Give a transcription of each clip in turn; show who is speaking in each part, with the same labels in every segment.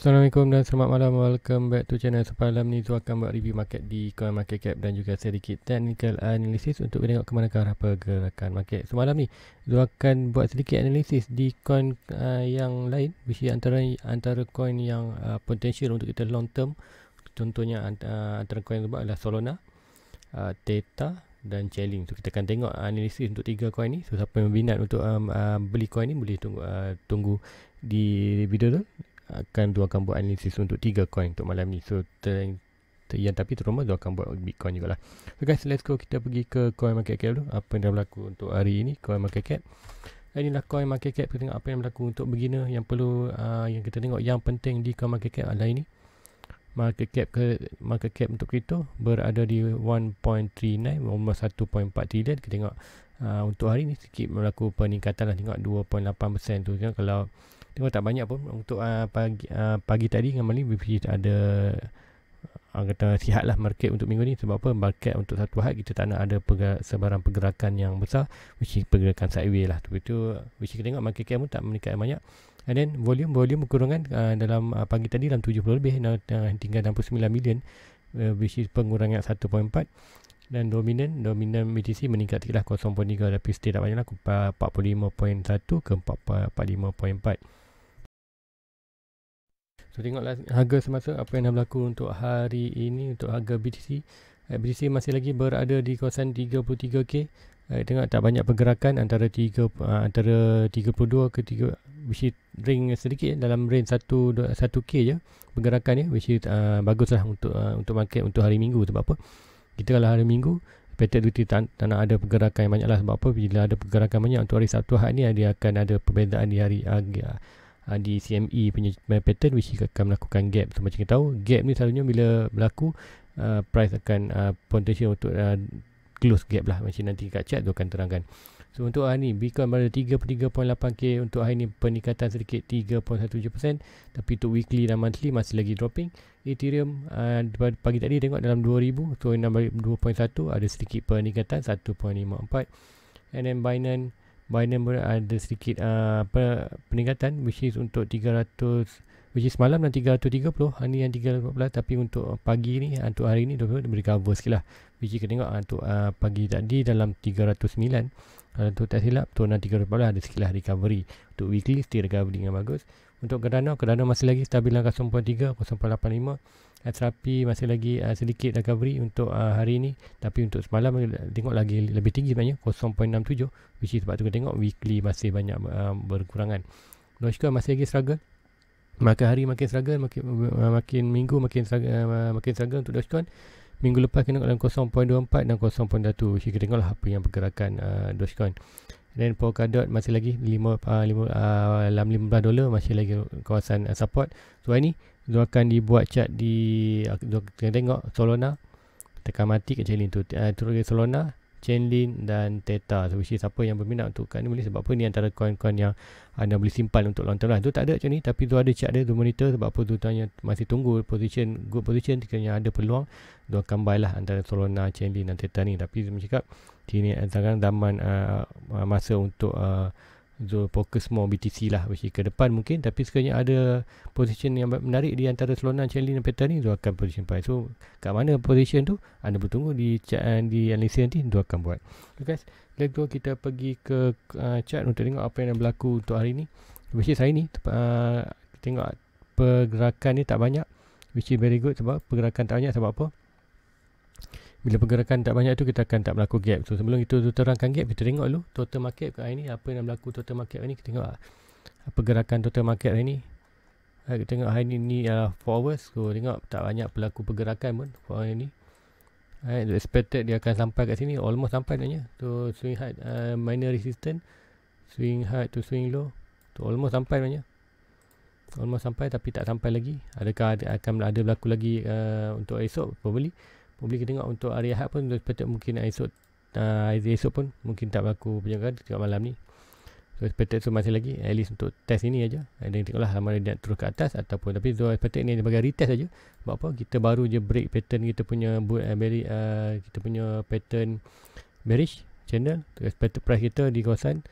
Speaker 1: Assalamualaikum dan selamat malam. Welcome back to channel. Semalam ni Zu akan buat review market di CoinMarketCap dan juga sedikit technical analysis untuk tengok ke mana ke arah pergerakan market. Semalam ni Zu akan buat sedikit analisis di coin yang lain, mesti antara coin yang potential untuk kita long term. Contohnya antara coin yang adalah Solana, Theta dan Chainlink. So kita akan tengok analisis untuk tiga coin ni. So siapa yang berminat untuk beli coin ni boleh tunggu di video tu. Akan buat analisis untuk 3 coin untuk malam ni. So tapi terutama Zu akan buat Bitcoin jugalah. So guys, let's go, kita pergi ke CoinMarketCap dulu. Apa yang dah berlaku untuk hari ini CoinMarketCap. Inilah CoinMarketCap. Kita tengok apa yang berlaku untuk beginner. Yang perlu yang kita tengok yang penting di CoinMarketCap adalah ini. Market cap untuk kripto berada di 1.39, almost 1.4 trilion. Kita tengok untuk hari ni sikit berlaku peningkatan lah. Tengok 2.8% tu. Kalau tengok tak banyak pun untuk pagi tadi dengan malam ni ada kata sihat lah market untuk minggu ni. Sebab apa? Market untuk satu hari kita tak nak ada sebarang pergerakan yang besar, which is pergerakan sideways lah. Itu which kita tengok market cap pun tak meningkat banyak. And then volume berkurangan dalam pagi tadi dalam 70 lebih, tinggal 69 million, which is pengurangan 1.4. Dan dominan BTC meningkat sikit lah 0.3, tapi stay tak banyak lah, 45.1 ke 45.4. So tengoklah harga semasa apa yang dah berlaku untuk hari ini. Untuk harga BTC masih lagi berada di kawasan 33k. Tengok tak banyak pergerakan antara 32 ke 3, which is ring sedikit dalam range 1k je pergerakan ni, which is baguslah untuk market untuk hari Minggu. Sebab apa? Kita kalau hari Minggu pattern tu tak nak ada pergerakan yang banyak lah. Sebab apa? Bila ada pergerakan banyak untuk hari Sabtu Ahad ni, dia akan ada perbezaan di hari di CME punya pattern, which akan melakukan gap. So macam kita tahu, gap ni selalunya bila berlaku price akan potential untuk close gap lah. Macam nanti kat chart tu akan terangkan. So untuk hari ni Bitcoin berada 33.8k. Untuk hari ni peningkatan sedikit 3.17%, tapi untuk weekly dan monthly masih lagi dropping. Ethereum pagi tadi tengok dalam 2000, so 2.1 ada sedikit peningkatan 1.54. And then Binance ada sedikit peningkatan, which is untuk 300, which is semalam dan 330, hari ni yang 314. Tapi untuk pagi ni, untuk hari ni dia recover sikit lah, which kita tengok untuk pagi tadi dalam 309. Untuk tak silap turunan 314 ada sikit lah recovery. Untuk weekly still recovery dengan bagus. Untuk Cardano masih lagi stabil dalam 0.3, 0.85. XRP masih lagi sedikit recovery untuk hari ini. Tapi untuk semalam tengok lagi lebih tinggi sebenarnya, 0.67, which is sebab tu kita tengok weekly masih banyak berkurangan. Dogecoin masih lagi struggle, makin hari makin struggle, makin minggu makin struggle untuk Dogecoin. Minggu lepas kena dalam 0.24 dan 0.1, which kita tengoklah apa yang pergerakan Dogecoin. Dan Polkadot masih lagi dalam $15, masih lagi kawasan support. So hari ni Zu akan dibuat chart di kita tengok Solana, tekan mati kat Chainlink tu, turun Solana, Chainlink dan Theta. So which is siapa yang berminat untuk kat ni boleh. Sebab apa? Ni antara coin-coin yang anda boleh simpan untuk long term lah. Tu tak ada macam ni, tapi tu ada chart dia, tu monitor. Sebab apa? Tu tanya masih tunggu good position, jika ada peluang tu akan buy lah antara Solana, Chainlink dan Theta ni. Tapi saya cakap kini sekarang zaman masa untuk Zu fokus more BTC lah, which ke depan mungkin. Tapi sekiranya ada position yang menarik di antara Solana, Chainlink dan Theta ni, Zu akan position buy. So kat mana position tu anda bertunggu di analisis nanti Zu akan buat. Okay guys, let's go, kita pergi ke chart untuk tengok apa yang berlaku untuk hari ni. Which is hari ni tengok pergerakan ni tak banyak, which is very good. Sebab pergerakan tak banyak sebab apa? Bila pergerakan tak banyak tu, kita akan tak berlaku gap. So sebelum itu terangkan gap, kita tengok dulu total market kat hari ni. Apa yang berlaku total market hari ni, kita tengok pergerakan total market hari ni. Kita tengok hari ni 4 hours. So tengok tak banyak berlaku pergerakan pun for hari ni. Expected dia akan sampai kat sini, almost sampai sebenarnya. So swing high, minor resistance, swing high to swing low, tu almost sampai sebenarnya. Almost sampai tapi tak sampai lagi. Adakah akan ada berlaku lagi untuk esok? Probably kita tengok untuk hari Ahad pun expected mungkin esok pun mungkin tak berlaku penjagaan tengok malam ni. So expected so masih lagi at least untuk test ini aja. Dan tengoklah sama dia terus ke atas ataupun, tapi so expected ni sebagai retest aja. Sebab apa? Kita baru je break pattern kita punya kita punya pattern bearish channel. Expected price kita di kawasan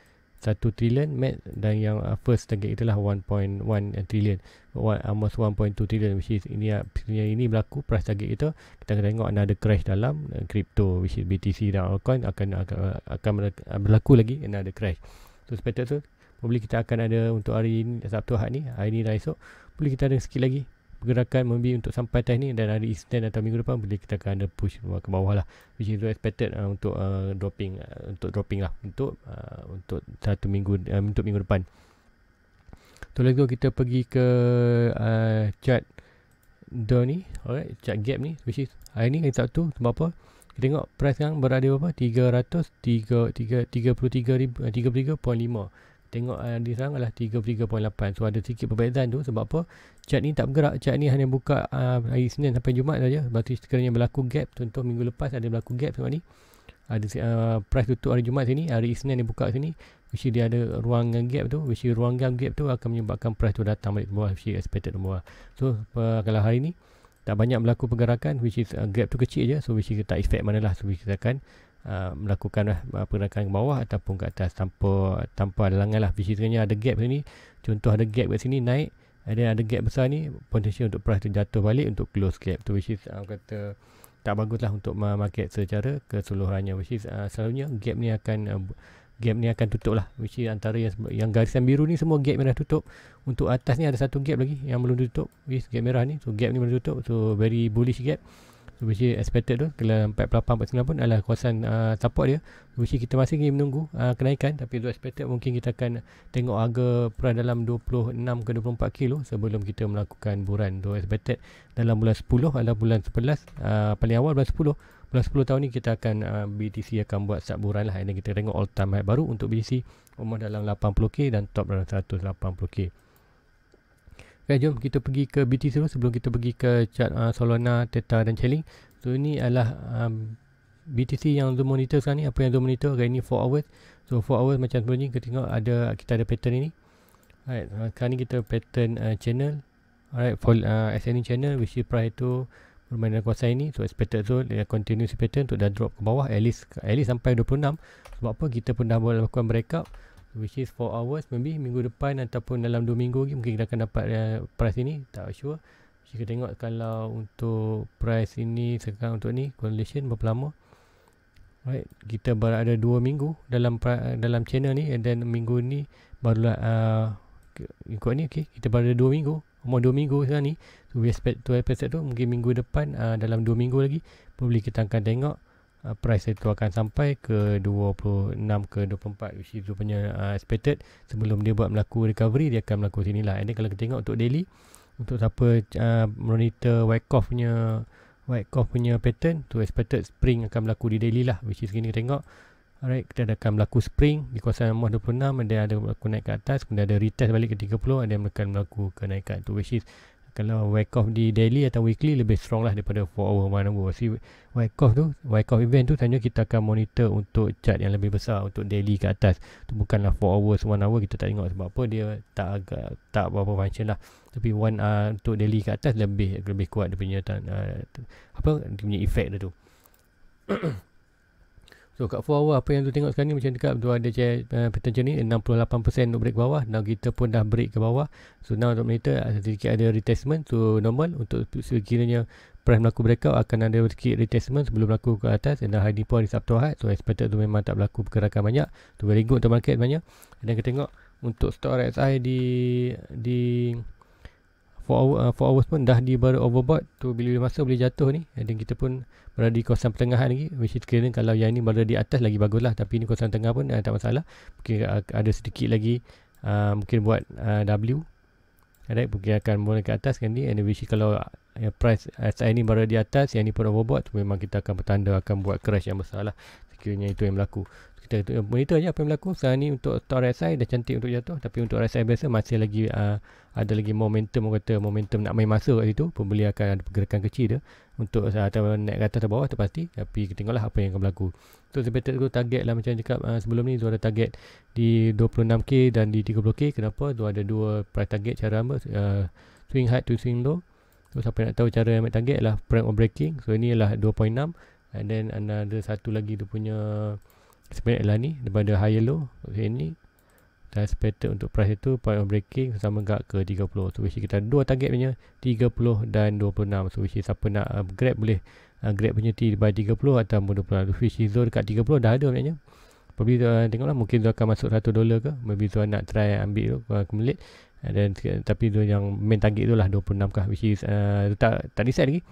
Speaker 1: 1 trilion max, dan yang first target itulah 1.1 trilion, almost 1.2 trilion, which is ini berlaku price target kita akan tengok ada crash dalam crypto, which is BTC dan altcoin akan berlaku lagi, ada crash. So expected tu probably kita akan ada untuk hari ini, Sabtu Ahad ni, hari ni dan esok boleh kita ada sikit lagi pergerakan maybe untuk sampai atas ni, dan hari Isnin atau minggu depan boleh kita akan ada push ke bawah lah, which is expected untuk dropping lah untuk satu minggu untuk minggu depan. So let's go, kita pergi ke chart ni, alright, chart gap ni, which is hari ni hari Sabtu. Sebab apa? Kita tengok price sekarang berada berapa? 33.5. Tengok di sekarang adalah 33.8. So ada sedikit perbezaan tu. Sebab apa? Chart ni tak bergerak. Chart ni hanya buka hari Isnin sampai Jumaat saja. Berarti sekiranya berlaku gap, contoh minggu lepas ada berlaku gap sebab ni, ada price tutup hari Jumaat sini, hari Isnin dia buka sini, which dia ada ruangan gap tu, which ruangan gap tu akan menyebabkan price tu datang balik ke bawah, which expected ke bawah. So kalau hari ni tak banyak berlaku pergerakan, which is gap tu kecil je, so which tak effect mana lah, so which kita akan melakukan pergerakan ke bawah ataupun ke atas tanpa halangan lah. Which sebenarnya ada gap sini, contoh ada gap kat sini naik, dan ada gap besar ni, potensi untuk price tu jatuh balik untuk close gap tu, which is kata tak bagus lah untuk market secara keseluruhannya, which is selalunya gap ni akan tutup lah, which is antara yang garisan biru ni semua gap merah tutup. Untuk atas ni ada satu gap lagi yang belum tutup, which gap merah ni, so gap ni belum tutup, so very bullish gap. So which is expected tu kalau 48-49 pun adalah kawasan support dia, which kita masih ingin menunggu kenaikan, tapi tu expected mungkin kita akan tengok harga price dalam 26 ke 24 kilo sebelum kita melakukan buran. Tu expected dalam bulan 10 adalah bulan 11, paling awal bulan 10 tahun ni kita akan BTC akan buat start buran lah, dan kita tengok all time high baru untuk BTC almost dalam 80k dan top dalam 180k. Okay, jom kita pergi ke BTC dulu sebelum kita pergi ke chart Solana, Theta dan Chainlink. So ini adalah BTC yang Zoom monitor sekarang ni. Apa yang Zoom monitor hari ni 4 hours. So 4 hours macam sebelum ni kita tengok kita ada pattern ini. Alright, sekarang ni kita pattern channel. Alright, ascending channel, which is price tu bermain dalam kawasan ini. So expected zone dia continuous pattern untuk dah drop ke bawah at least sampai 26. Sebab apa? Kita pun dah melakukan breakout, which is 4 hours, maybe minggu depan ataupun dalam 2 minggu lagi mungkin kita akan dapat price ini, tak sure. Kita tengok kalau untuk price ini sekarang untuk ni correlation berapa lama. Right, kita berada 2 minggu dalam channel ni, and then minggu ni barulah ikut ni, okay, kita berada 2 minggu, umur 2 minggu sekarang ni. So we expect tu mungkin minggu depan dalam 2 minggu lagi probably kita akan tengok price itu akan sampai ke 26 ke 24, which itu punya expected. Sebelum dia buat melaku recovery, dia akan melaku sini lah. And then kalau kita tengok untuk daily, untuk siapa monitor Wyckoff punya pattern tu, expected spring akan berlaku di daily lah, which is gini kita tengok. Alright, kita akan berlaku spring di kawasan 26, dan ada berlaku naik ke atas, kemudian ada retest balik ke 30, dan akan berlaku kenaikan tu, which is kalau Wyckoff di daily atau weekly lebih strong lah daripada 4 hour 1 hour. Si Wyckoff event tu sebenarnya kita akan monitor untuk chart yang lebih besar untuk daily ke atas. Tu bukanlah 4 hours 1 hour kita tak tengok, sebab apa? Dia tak berapa function lah. Tapi untuk daily ke atas lebih kuat dia punya dia punya effect dia tu. So kat 4 hour apa yang tu tengok sekarang ni, macam dekat tu ada pattern ni 68% untuk break bawah, dan kita pun dah break ke bawah. So now untuk monitor sedikit ada retestment, so normal untuk sekiranya price berlaku breakout akan ada sedikit retestment sebelum berlaku ke atas. Dan hari ni pun hari Sabtu Ahad, so expected tu memang tak berlaku pergerakan banyak, tu very good untuk market banyak. Dan kita tengok untuk stock RSI di 4 hours pun dah baru overbought tu, bila masa boleh jatuh ni. Dan kita pun berada di kawasan pertengahan lagi, which is kira kalau yang ni berada di atas lagi bagus lah, tapi ni kawasan tengah pun tak masalah. Mungkin ada sedikit lagi mungkin buat W, alright, mungkin akan mula ke atas kan ni. And which kalau price RSI ni berada di atas, yang ni pun overbought, memang kita akan bertanda akan buat crash yang besar lah sekiranya itu yang berlaku. Kita monitor je apa yang berlaku. Sekarang ni untuk stock RSI dah cantik untuk jatuh, tapi untuk RSI biasa masih lagi ada lagi momentum, momentum nak main masa kat situ. Pembeli akan ada pergerakan kecil dia untuk atau naik ke atas atau bawah terpasti, tapi kita tengoklah apa yang akan berlaku. So expected tu target lah, macam cakap sebelum ni tu ada target di 26k dan di 30k. Kenapa? Tu ada dua price target cara apa, swing high to swing low. So siapa nak tahu cara ambil target lah frame of breaking. So ini adalah 2.6, and then ada satu lagi tu punya sebenarnya lah ni daripada higher low. Okay, ni dan expected untuk price itu point of breaking sama gak ke 30. So which kita ada dua target punya 30 dan 26. So which siapa nak grab boleh grab punya T by 30 atau 26. Which Zul dekat 30 dah ada sebenarnya. Probably tengoklah mungkin Zul akan masuk $100 ke. Maybe Zul nak try ambil tu accumulate. Dan tapi tu yang main target tu lah 26 kah, which is tak decide lagi.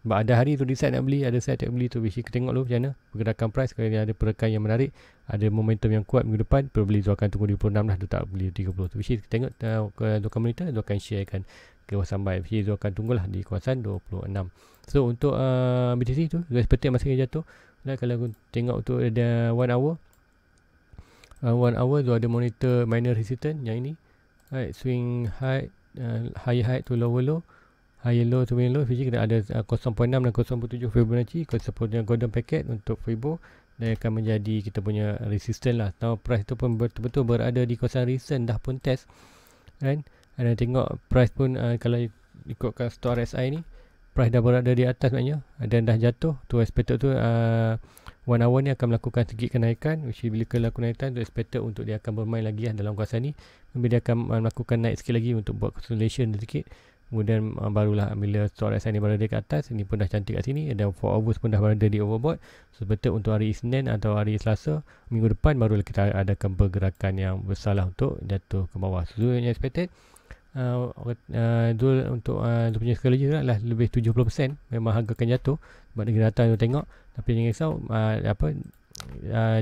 Speaker 1: Sebab ada hari tu decide nak beli, ada side tak beli tu, which is tengok dulu macam mana pergerakan price. Kalau ada pergerakan yang menarik, ada momentum yang kuat minggu depan, probably tu akan tunggu 26 lah, tu tak beli 30 tu, which is tengok tu monitor, tu akan sharekan ke kawasan buy, which is tu akan tunggulah di kawasan 26. So untuk BTC tu expected masih jatuh. Dan kalau tengok tu ada 1 hour, 1 hour tu ada monitor minor resistance yang ini, right, swing high, higher high to lower low, higher low to low, which kita ada 0.6 dan 0.7 Fibonacci, kesepunya golden packet untuk Fibo, dan akan menjadi kita punya resistance lah. Now price tu pun betul-betul berada di kawasan resistance, dah pun test kan. Dan tengok price pun kalau ikutkan store RSI ni, price dah berada di atas maknanya, dan dah jatuh tu. Expected tu 1 hour ni akan melakukan sedikit kenaikan, which bila kenaikan tu expected untuk dia akan bermain lagi dalam kawasan ni. Maybe dia akan melakukan naik sikit lagi untuk buat consolidation sedikit. Kemudian barulah bila store RSI ni berada di atas, ini pun dah cantik kat sini, dan 4 hours pun dah berada di overbought. So betul untuk hari Isnin atau hari Selasa minggu depan barulah kita adakan pergerakan yang besar lah untuk jatuh ke bawah. So yang expected untuk dia punya sekali je lah lebih 70% memang harga akan jatuh sebab negara datang tu tengok. Tapi jangan risau,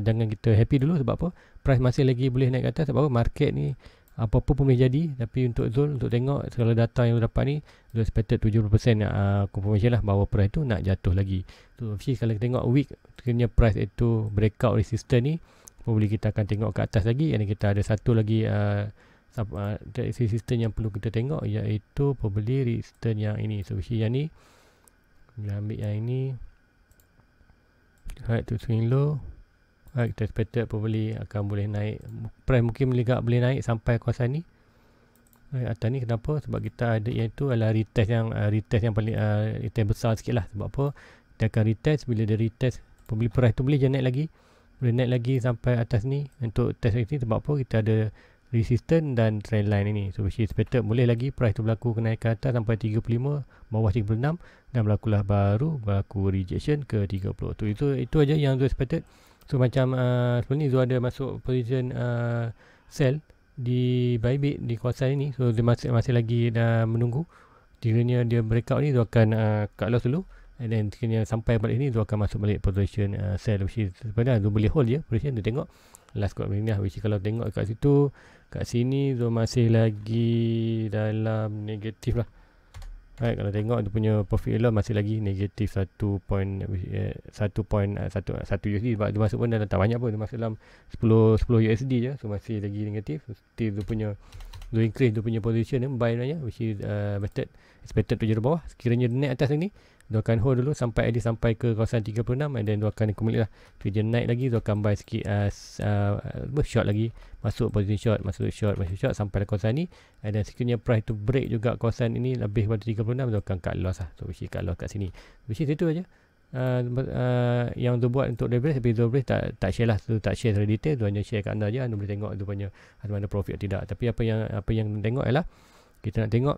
Speaker 1: jangan kita happy dulu. Sebab apa? Price masih lagi boleh naik ke atas. Sebab apa? Market ni apa-apa pun boleh jadi. Tapi untuk Zul, untuk tengok segala data yang dapat ni, Zul expected 70% confirmation lah bahawa price tu nak jatuh lagi. So kalau kita tengok week kena price itu breakout resistance ni, probably kita akan tengok ke atas lagi. Dan kita ada satu lagi resistance yang perlu kita tengok, iaitu probably resistance yang ini. So yang ni, bila ambil yang ini, right to swing low, right, kita expected probably akan boleh naik. Price mungkin boleh naik sampai kawasan ni, right, atas ni. Kenapa? Sebab kita ada iaitu adalah retest yang paling retest besar sikit lah. Sebab apa? Dia akan retest. Bila dia retest, probably price tu boleh je naik lagi, boleh naik lagi sampai atas ni untuk test ini. Sebab apa? Kita ada resistance dan trend line ini. So which is expected boleh lagi price tu berlaku kenaikan atas sampai 35, bawah 36, dan berlaku rejection ke 30. Tu itu aja yang tu expected. So macam sebelum ni Zul ada masuk position sell di Bybit di kawasan ini. So dia masih lagi menunggu. Kiranya dia breakout ni, Zul akan cut loss dulu, and then kiranya sampai balik ni Zul akan masuk balik position sell, which is sebenarnya Zul boleh hold je position. Dia tengok last cut ni lah, which is kalau tengok kat situ, kat sini Zul masih lagi dalam negatif lah. Right, kalau tengok dia punya profit and loss masih lagi negatif 1.1 USD. Sebab dia masuk pun dah tak banyak pun, dia masuk dalam 10 USD je. So masih lagi negatif. Still dia punya Zul increase dia punya position buy sebenarnya, which is expected tu je di bawah. Sekiranya dia naik atas ni, dia akan hold dulu sampai sampai ke kawasan 36, and then dia akan accumulate lah. Tu dia naik lagi, dia akan buy sikit short lagi, masuk position short sampai ke kawasan ni, and then sekiranya price tu break juga kawasan ini lebih pada 36, dia akan cut loss lah. So which is cut loss kat sini, which is itu aja yang tu buat untuk leverage. Tapi tu tak share lah, tu tak share secara detail, tu hanya share kat anda je. Anda boleh tengok tu punya mana profit atau tidak. Tapi apa yang tengok ialah kita nak tengok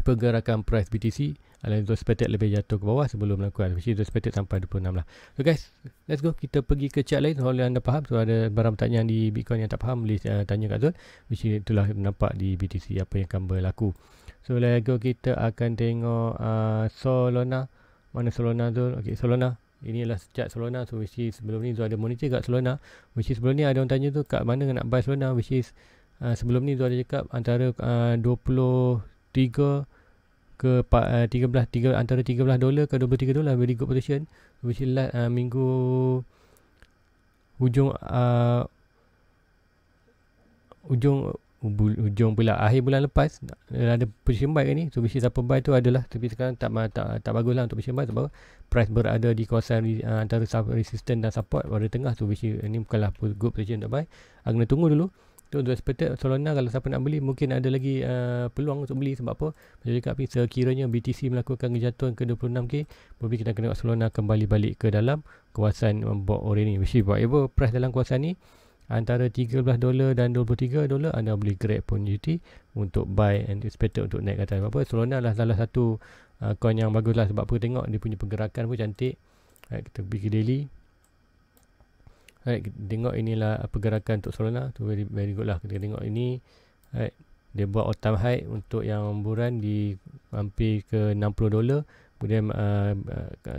Speaker 1: pergerakan price BTC itu expected lebih jatuh ke bawah sebelum melakukan, which is expected sampai 26 lah. So guys, let's go, kita pergi ke chart lain. Kalau anda faham, so ada barang pertanyaan di Bitcoin yang tak faham, boleh tanya kat Zul, which is itulah nampak di BTC apa yang akan berlaku. So let's go, kita akan tengok Solana. Mana Solana Zul? Okay, Solana, inilah chart Solana. So which is sebelum ni Zul ada monitor kat Solana, which is sebelum ni ada orang tanya tu kat mana nak buy Solana, which is sebelum ni Zul ada cakap antara 23 ke 13 antara $13 ke $23, very good position, which is minggu hujung pula akhir bulan lepas ada position buy kan ni. So which is apa buy tu adalah, tapi sekarang tak bagus lah untuk position buy sebab price berada di kawasan antara resistance dan support pada tengah. So which is ni bukanlah good position untuk buy. Kena tunggu dulu. Tu untuk expected Solana, kalau siapa nak beli mungkin ada lagi peluang untuk beli. Sebab apa? Macam cakap ni, sekiranya BTC melakukan kejatuhan ke 26k, probably kita akan tengok Solana kembali balik ke dalam kawasan bot ore ni. Which is whatever price dalam kawasan ni, antara $13 dan $23, anda boleh grab opportunity untuk buy and expected untuk naik ke atas. Apa Solana lah salah satu coin yang bagus lah, sebab apa tengok dia punya pergerakan pun cantik. Kita pergi ke daily. Tengok inilah pergerakan untuk Solana tu, very good lah. Kita tengok ini, dia buat all time high untuk yang bulan di hampir ke $60, kemudian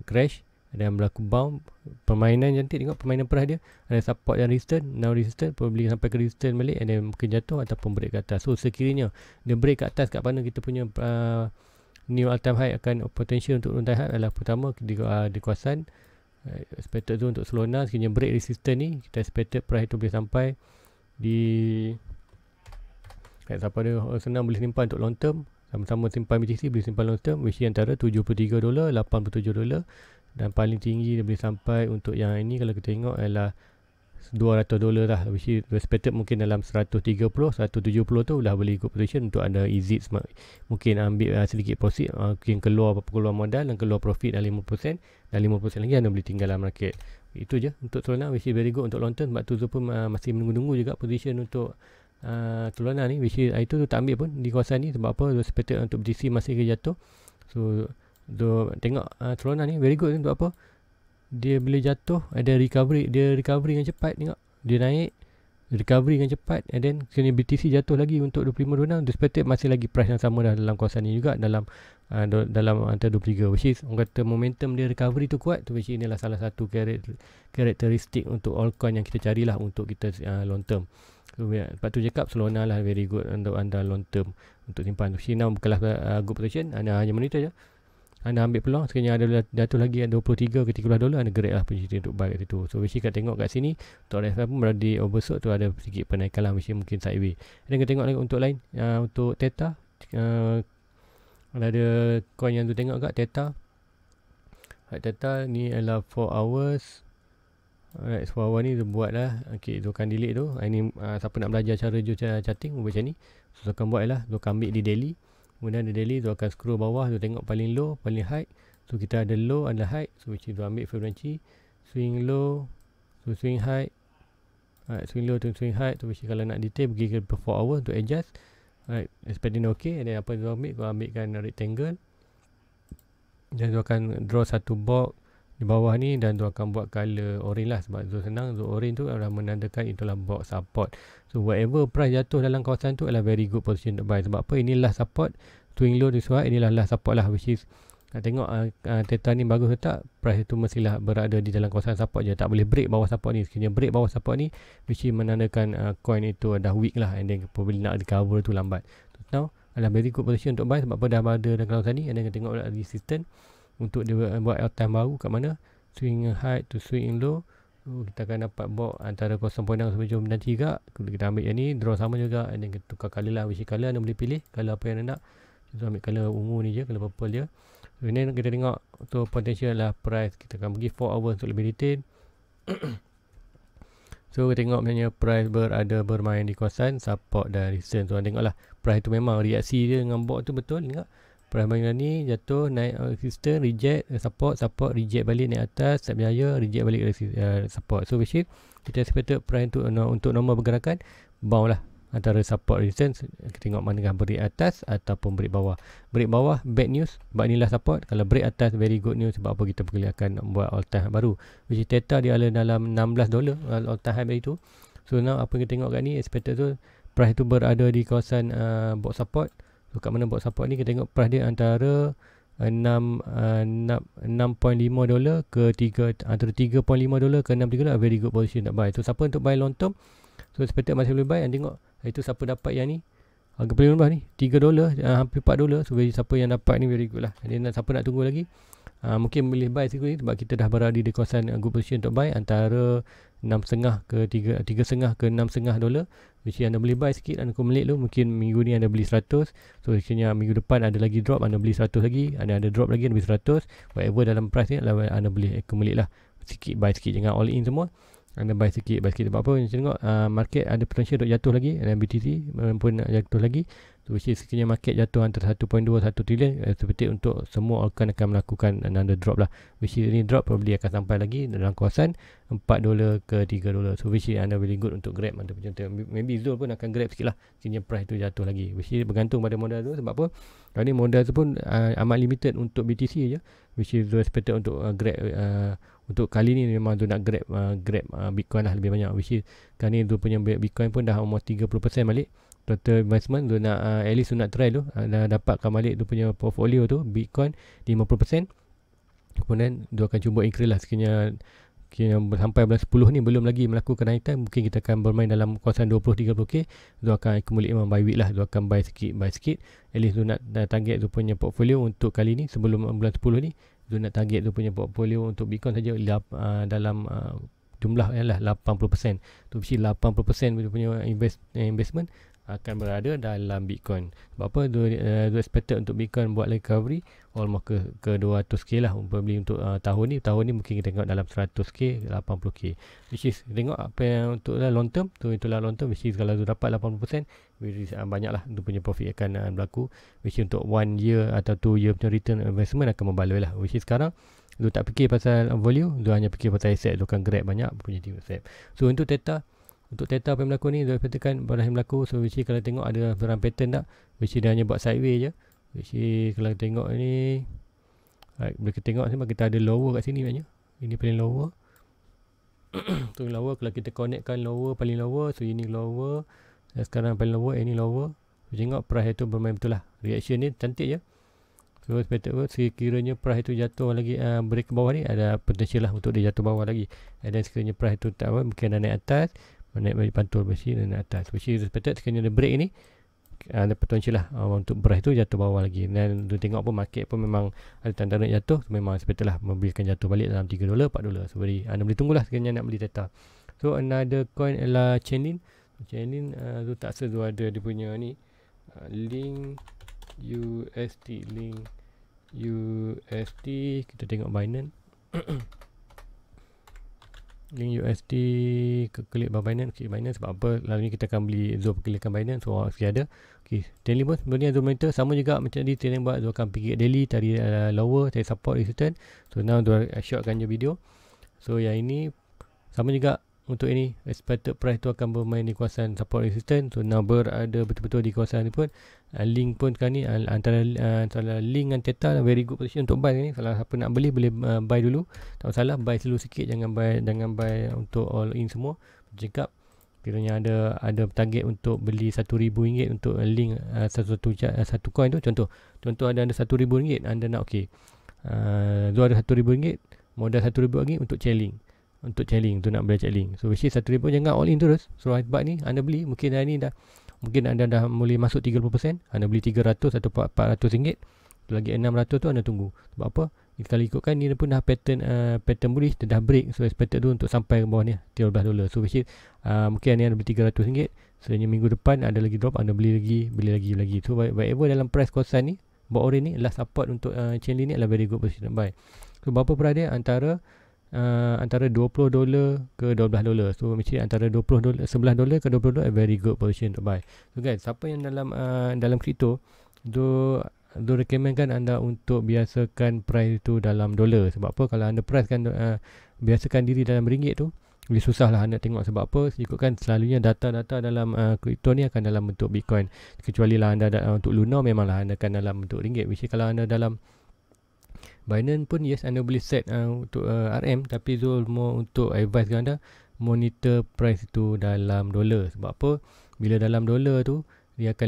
Speaker 1: crash dan berlaku bounce. Permainan cantik, tengok permainan price dia, ada support dan resistance. Now resistance boleh sampai ke resistance balik, and then mungkin jatuh ataupun break ke atas. So sekiranya dia break ke atas, kat mana kita punya new all time high akan potential untuk all time high adalah pertama di kawasan expected zone untuk Solana. Sekiranya break resistance ni, kita expected price tu boleh sampai di siapa dia senang boleh simpan untuk long term, sama-sama simpan BTC, boleh simpan long term, which antara $73, $87, dan paling tinggi dia boleh sampai untuk yang ini kalau kita tengok adalah $200 lah, which is expected mungkin dalam 130, 170 tu dah boleh ikut position untuk anda exit, mungkin ambil sedikit profit, mungkin keluar modal dan keluar profit dah 5%, dan 5% lagi anda boleh tinggal dalam market. Itu je untuk Solana, which is very good untuk long term. Sebab tu pun masih menunggu juga position untuk Solana ni, which is itu tak ambil pun di kawasan ni. Sebab apa? Expected untuk BTC masih ke jatuh. So tengok Solana ni very good untuk apa? Dia boleh jatuh, ada recovery, dia recovery dengan cepat. Tengok dia naik, recovery dengan cepat, and then kena BTC jatuh lagi untuk 25 dia expected masih lagi price yang sama dah dalam kawasan ni juga, dalam antara 23, which is orang kata momentum dia recovery tu kuat tu, which inilah salah satu karakteristik untuk altcoin yang kita carilah untuk kita long term. So, lepas tu cakap Solana lah very good untuk anda long term untuk simpan. So now kelas good position, anda hanya monitor je, anda ambil peluang. Sekiranya ada jatuh lagi $23 ke $30, anda grab lah position untuk buy kat situ. So which kat tengok kat sini untuk RSI pun berada di oversold tu, ada sedikit penaikan lah, which mungkin sideways. Dan kita tengok lagi untuk lain, untuk Theta, ada coin yang tu tengok kat Theta. Theta ni adalah 4 hours. Alright, 4 hours ni tu buat lah. Okay, tu akan delete tu. Ini siapa nak belajar cara charting macam ni, so akan buat lah. Tu akan ambil di daily, kemudian di daily tu akan scroll bawah, tu tengok paling low, paling high. So kita ada low, ada high. So which tu ambil Fibonacci, swing low, so swing high. Alright, swing low to swing high tu, which kalau nak detail pergi ke 4 hours untuk adjust. Alright, expecting okay. And then apa tu ambil, kau ambilkan rectangle, dan tu akan draw satu box di bawah ni, dan tu akan buat color orange lah. Sebab tu senang, tu orange tu adalah menandakan itulah box support. So whatever price jatuh dalam kawasan tu adalah very good position untuk buy. Sebab apa? Inilah support, swing low this one, inilah support lah, which is tengok Theta ni bagus ke tak, price tu mestilah berada di dalam kawasan support je, tak boleh break bawah support ni. Sekiranya break bawah support ni, which is menandakan coin itu dah weak lah, and then probably nak recover tu lambat. Now adalah very good position untuk buy. Sebab apa? Dah berada dalam kawasan ni, and then kita tengok resistance untuk dia buat all time baru kat mana, swing high to swing low. Kita akan dapat box antara 0.6 sampai 0.93. Kita ambil yang ni, draw sama juga, and then kita tukar colour lah, which color anda boleh pilih colour apa yang anda nak. Kita ambil colour ungu ni je, colour purple je. So ini kita tengok tu potential lah price. Kita akan pergi 4 hours untuk lebih detail. So kita tengok sebenarnya price bermain di kawasan support dan resistance. So tengok lah price tu memang reaksi dia dengan box tu betul. Tengok price bangunan ni jatuh, naik resistance, reject, support, reject balik, naik atas, tak berjaya, reject balik support. So which is kita expected price untuk normal pergerakan bounce lah antara support resistance. Kita tengok manakah break atas ataupun break bawah. Break bawah bad news, sebab inilah support. Kalau break atas very good news, sebab apa? Kita boleh akan buat all time baru, which is Theta dia ada dalam $16 all time high itu. So now apa yang kita tengok kat ni, expected tu price tu berada di kawasan box support. So kat mana box support ni, kita tengok price dia antara $6.5 ke antara $3.5 ke $6.3, very good position nak buy. So siapa untuk buy long term, so expected masih boleh buy. Dan tengok itu siapa dapat yang ni, harga paling rendah ni $3, hampir $4. So siapa yang dapat ni very good lah. Dan siapa nak tunggu lagi, mungkin boleh buy sikit ni, sebab kita dah berada di kawasan good position untuk buy antara $6.5 ke $3.5 ke $6.5, which anda boleh buy sikit, anda kumulate dulu. Mungkin minggu ni anda beli 100, so sekiranya minggu depan ada lagi drop, anda beli 100 lagi, ada drop lagi, anda beli 100, whatever dalam price ni anda boleh accumulate lah sikit, buy sikit, jangan all in semua, anda buy sikit. Sebab apa? Tengok market ada potential untuk jatuh lagi, dan BTC pun jatuh lagi, So which is sekiranya market jatuh antara 1.2 1 trilion, seperti untuk semua akan melakukan another drop lah. Which is ini drop probably akan sampai lagi dalam kawasan $4 ke $3. So which is anda very good untuk grab anda punya contoh. Maybe Zul pun akan grab sikit lah sekiranya price tu jatuh lagi. Which is bergantung pada modal tu. Sebab apa? Kalau ni modal tu pun amat limited untuk BTC je. Which is Zul expected untuk grab untuk kali ni memang tu nak grab Bitcoin lah lebih banyak. Which is kali ni tu punya Bitcoin pun dah almost 30% balik. Total investment tu nak at least tu nak try tu dah dapatkan balik tu punya portfolio tu Bitcoin 50%. Kemudian tu akan cuba increase lah sekiranya sampai bulan 10 ni belum lagi melakukan kenaikan, mungkin kita akan bermain dalam kawasan 20-30k. Tu akan accumulate memang by week lah. Tu akan buy sikit at least tu nak target tu punya portfolio untuk kali ni sebelum bulan 10 ni. Tu nak target tu punya portfolio untuk Bitcoin saja dalam jumlah ialah 80%. Tu mesti 80% tu punya investment akan berada dalam Bitcoin. Sebab apa? Tu expected untuk Bitcoin buat recovery almost ke 200k lah probably untuk tahun ni mungkin kita tengok dalam 100k 80k, which is tengok apa yang untuk long term tu, itulah long term, which is kalau tu dapat 80% banyak lah tu punya profit akan berlaku, which is untuk 1 year atau 2 year punya return investment akan membaloi lah. Which is sekarang tu tak fikir pasal value, tu hanya fikir pasal asset, tu akan grab banyak punya asset. So untuk Theta apa yang berlaku ni, dia katakan pada yang berlaku. So which is kalau tengok ada barang pattern tak, which is dia hanya buat sideways je. Which is kalau tengok ni boleh kita tengok sebab kita ada lower kat sini banyak. Ini paling lower. Tu lower, kalau kita connectkan lower paling lower, so ini lower dan sekarang paling lower, ini lower. So tengok price itu bermain betul lah. Reaction ni cantik je. So sekiranya price itu jatuh lagi break ke bawah ni, ada potential lah untuk dia jatuh bawah lagi. Dan sekiranya price itu tak mungkin dah naik atas, naik balik pantul besi dan naik atas. Which is expected sekiranya ada break ni ada potential lah untuk price tu jatuh bawah lagi. Dan tu tengok pun market pun memang ada tanda nak jatuh, so memang expected lah memberikan jatuh balik dalam $3 $4. So anda boleh tunggulah sekiranya nak beli Theta. So another coin ialah Chainlink. Tu tak sedu ada dia punya ni link USD. Kita tengok Binance. Link USD klik Binance. Binance sebab apa? Lalu ni kita akan beli Zul klikkan Binance. So sikit ada. Daily pun sebenarnya Zul monitor sama juga macam tadi training buat. Zul akan pergi daily, cari lower, cari support, resistance. So now Zul shortkan je video. So yang ini sama juga. Untuk ini expected price tu akan bermain di kawasan support resistance. So now berada betul-betul di kawasan ni pun. Link pun sekarang ni antara link dan Theta very good position untuk buy ni. Kalau siapa nak beli boleh buy dulu, tak masalah, buy slow sikit, jangan buy untuk all in semua. Cakap kiranya ada target untuk beli RM1,000 untuk link satu coin tu. Contoh ada RM1,000, anda nak tu ada RM1,000, modal RM1,000 lagi untuk Chainlink. Untuk Chainlink tu nak beli Chainlink. So which is RM1,000, jangan all in terus. So sebab ni anda beli mungkin hari ni mungkin anda dah boleh masuk 30%, anda beli RM300 atau RM400, tu lagi RM600 tu anda tunggu. Sebab apa? Kalau ikutkan ni pun dah pattern bullish, dia dah break. So expected tu untuk sampai ke bawah ni $13. So which is mungkin ni anda beli RM300, sebenarnya minggu depan ada lagi drop, anda beli lagi. So whatever dalam price kawasan ni, buat orang ni last support untuk Chainlink ni adalah very good position buy. So berapa price dia? Antara $20 ke $12. So mesti antara $11 ke $20 very good position untuk buy. So guys, siapa yang dalam kripto tu recommend kan anda untuk biasakan price tu dalam dolar. Sebab apa? Kalau anda price kan biasakan diri dalam ringgit tu, lebih susah lah anda tengok. Sebab apa? Ikutkan selalunya data-data dalam kripto ni akan dalam bentuk Bitcoin. Kecuali lah anda untuk Luna memanglah anda akan dalam bentuk ringgit. Mesti kalau anda dalam Binance pun yes, anda boleh set untuk RM, tapi Zul mau untuk advice anda monitor price tu dalam dolar. Sebab apa? Bila dalam dolar tu dia akan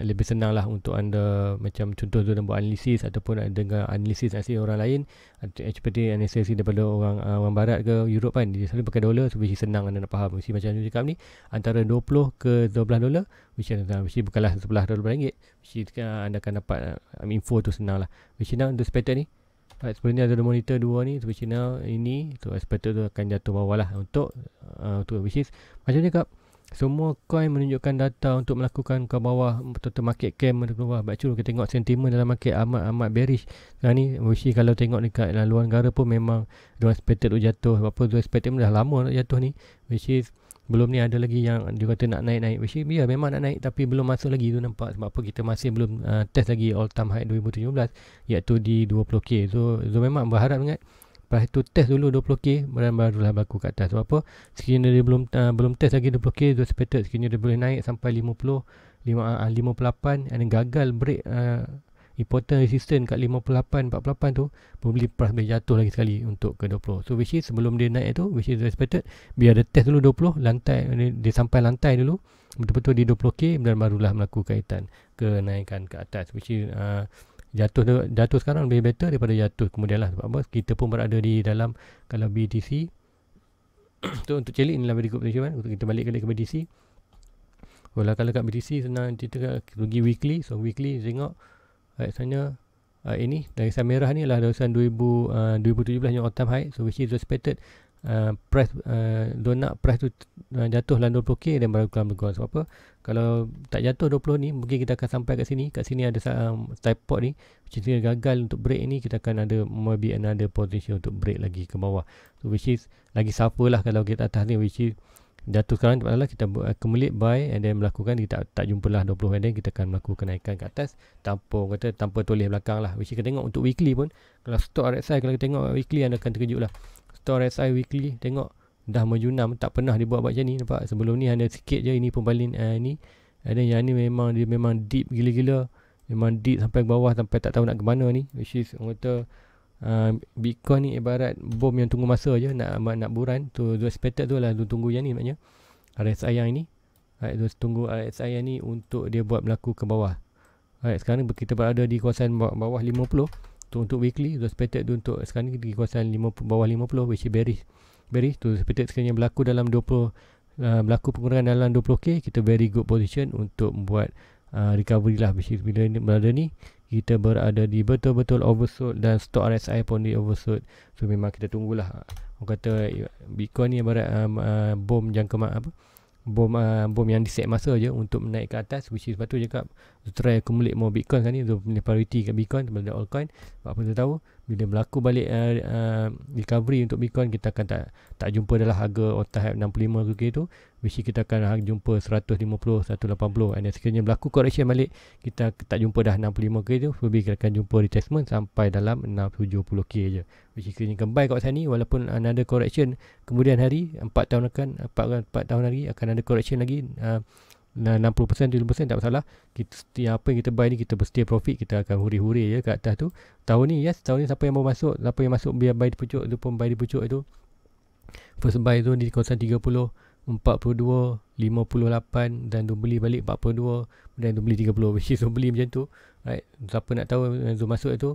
Speaker 1: lebih senang lah untuk anda, macam contoh tu buat analisis ataupun dengar analisis orang lain, seperti analisis daripada orang barat ke Europe kan, dia selalu pakai dolar, so mesti senang anda nak faham. Mesti macam ni cakap ni, antara $20 ke $12, mesti bukanlah $11 mesti anda akan dapat info tu senang lah. Mesti now untuk expected ni sebenarnya ada monitor dua ni, so mesti now ini, so expected tu akan jatuh bawah lah untuk which is macam cakap, semua coin menunjukkan data untuk melakukan ke bawah, total market cap ke bawah. Baca kita tengok sentimen dalam market amat bearish. Sekarang ni mesti kalau tengok dekat luar negara pun memang dia expected tu jatuh. Sebab apa? Dia expected dah lama nak jatuh ni, which is Belum ni ada lagi yang dia kata nak naik-naik. Which ya memang nak naik tapi belum masuk lagi tu nampak. Sebab apa kita masih belum test lagi all time high 2017 iaitu di 20k. So memang berharap sangat lepas tu test dulu 20k barulah berlaku kat atas. Sebab apa sekiranya dia belum test lagi 20k, so expected sekiranya dia boleh naik sampai 58 and gagal break important resistance kat 58 48 tu, probably price boleh jatuh lagi sekali untuk ke 20. So which is sebelum dia naik tu, which is expected, biar dia test dulu 20 lantai, dia sampai lantai dulu betul-betul di 20k dan barulah melakukan kaitan kenaikan ke atas, which is jatuh sekarang lebih better daripada jatuh kemudian lah. Sebab apa kita pun berada di dalam, kalau BTC tu untuk celik inilah very good position untuk kita balik ke BTC. Kalau kat BTC senang kita pergi weekly. So weekly tengok sebenarnya ini garisan merah ni adalah garisan 2017 yang all time high. So which is expected price donat price tu jatuh dalam 20k dan baru keluar bergol. Sebab apa kalau tak jatuh 20 ni mungkin kita akan sampai kat sini. Kat sini ada type pot ni, which is gagal untuk break ni, kita akan ada maybe another position untuk break lagi ke bawah. So which is lagi suffer lah kalau kita atas ni, which is jatuh sekarang tak kita accumulate buy and then melakukan, kita tak jumpa lah 20 and then kita akan melakukan kenaikan ke atas tanpa toleh belakang lah. Which kita tengok untuk weekly pun, kalau stock RSI kalau kita tengok weekly anda akan terkejut lah. Stock RSI weekly tengok dah menjunam, tak pernah dibuat macam ni, nampak. Sebelum ni hanya sikit je, ini pun paling ni, and then yang ni memang deep gila-gila, memang deep sampai ke bawah, sampai tak tahu nak ke mana ni. Which is orang kata Bitcoin ni ibarat bom yang tunggu masa je nak buran tu. Expected tu lah, tu tunggu yang ni maknanya RSI yang ini, tu tunggu RSI yang ni untuk dia buat berlaku ke bawah. Sekarang kita berada di kawasan bawah 50 tu untuk weekly. Tu expected tu untuk sekarang ni di kawasan bawah 50, which is bearish tu expected sekiranya berlaku dalam 20 berlaku pengurangan dalam 20k, kita very good position untuk buat recovery lah. Which is bila berada ni kita berada di betul-betul oversold dan stock RSI pun di oversold. So memang kita tunggulah. Orang kata Bitcoin ni ibarat bom jangka bom yang diset masa je untuk menaik ke atas, which is sebab tu cakap try accumulate more Bitcoin kan ni, tu punya priority kat Bitcoin daripada altcoin. Sebab apa kita tahu bila berlaku balik recovery untuk Bitcoin, kita akan tak jumpa dalam harga all time 65 ke tu, which kita akan jumpa 150 180, and sekiranya berlaku correction balik, kita tak jumpa dah 65 ke tu, lebih kita akan jumpa retracement sampai dalam 670k je, which sekiranya akan buy kat kawasan ni walaupun ada correction kemudian hari 4 tahun lagi akan ada correction lagi 60% 70% tak masalah. Apa yang kita buy ni kita stay profit, kita akan huri-huri je kat atas tu. Tahun ni siapa yang mau masuk, siapa yang masuk biar buy di pucuk tu pun buy di pucuk itu. First buy tu di kawasan 30, 42, 58 dan tu beli balik 42 dan tu beli 30, which is tu beli macam tu. Right. Siapa nak tahu tu masuk itu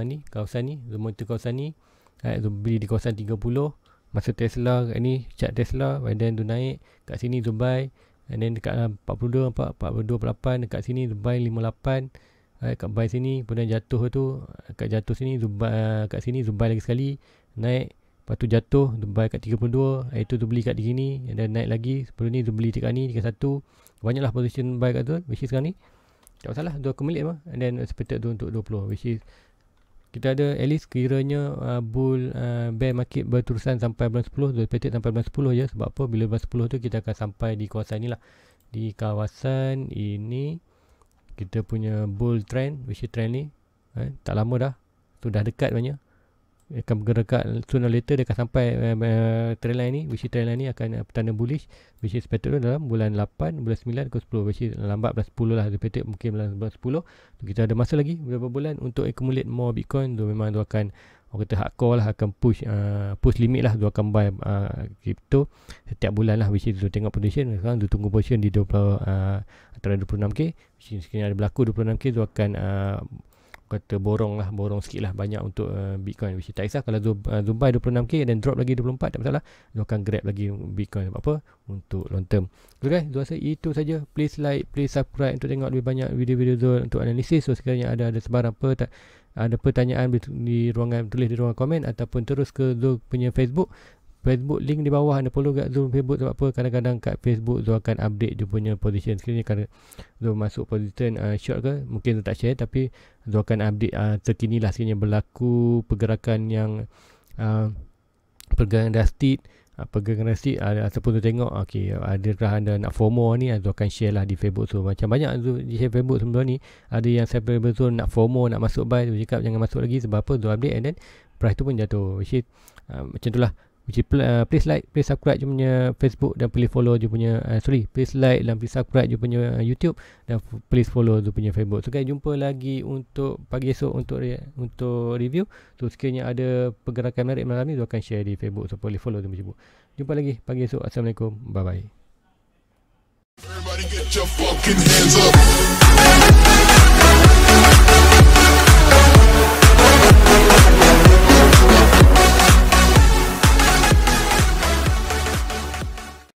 Speaker 1: ni kawasan ni, tu kawasan ni. Right. Tu beli di kawasan 30, masuk Tesla kat ni, chart Tesla, and then tu naik kat sini tu buy. And then dekat 42 48 dekat sini tu buy 58. Kat buy sini kemudian jatuh tu, kat jatuh sini tu kat sini tu buy lagi sekali, naik, lepas tu jatuh tu buy kat 32, itu tu beli kat sini, dan naik lagi. Sebelum ni tu beli dekat ni 31. Banyaklah position buy kat tu, which is sekarang ni tak masalah, tu accumulate mah. And then expected tu untuk 20, which is kita ada at least kiranya bull bear market berterusan sampai bulan 10, tu expected sampai bulan 10 je. Sebab apa, bila bulan 10 tu kita akan sampai di kawasan ni lah. Di kawasan ini kita punya bull trend, which is trend ni tak lama dah, sudah dekat banyak, akan bergerak sooner or later dia akan sampai trend line ni, which is trend line ni akan petanda bullish, which is expected dalam bulan 8, bulan 9 ke 10, which is lambat bulan 10 lah, expected mungkin bulan 10. Kita ada masa lagi beberapa bulan untuk accumulate more Bitcoin. Tu memang tu akan, orang kata hardcore lah, akan push limit lah, tu akan buy crypto setiap bulan lah, which is tu tengok position. Sekarang tu tunggu position di 20 antara 26k, which is sekiranya ada berlaku 26k tu akan kata borong sikit lah banyak untuk Bitcoin, which tak kisah kalau Zoom buy 26k dan drop lagi 24, tak masalah, dia akan grab lagi Bitcoin. Apa untuk long term. So guys, saya rasa itu saja. Please like, please subscribe untuk tengok lebih banyak video-video Zul untuk analisis. So sekiranya ada sebarang ada pertanyaan di ruangan, tulis di ruangan komen ataupun terus ke Zul punya Facebook link di bawah. Anda follow kat Zul Facebook. Sebab apa, kadang-kadang kat Facebook Zul akan update dia punya position. Sekiranya kalau Zul masuk position short ke, mungkin Zul tak share, tapi Zul akan update terkini lah sekiranya berlaku pergerakan yang drastik pegang receipt ataupun tu tengok okay, adakah anda nak FOMO ni, tu akan share lah di Facebook tu. Macam banyak tu di share Facebook sebelum ni, ada yang subscriber tu nak FOMO, nak masuk buy tu, cakap jangan masuk lagi sebab apa, tu update and then price tu pun jatuh. Which is, macam tu lah. Which is, please like, please subscribe je punya Facebook, dan please follow je punya please like dan please subscribe je punya YouTube, dan please follow je punya Facebook. So guys, jumpa lagi untuk pagi esok untuk review. So sekiranya ada pergerakan menarik malam ni, tu akan share di Facebook. So boleh follow tu Facebook. Jumpa lagi pagi esok. Assalamualaikum. Bye bye. Everybody get your fucking hands up.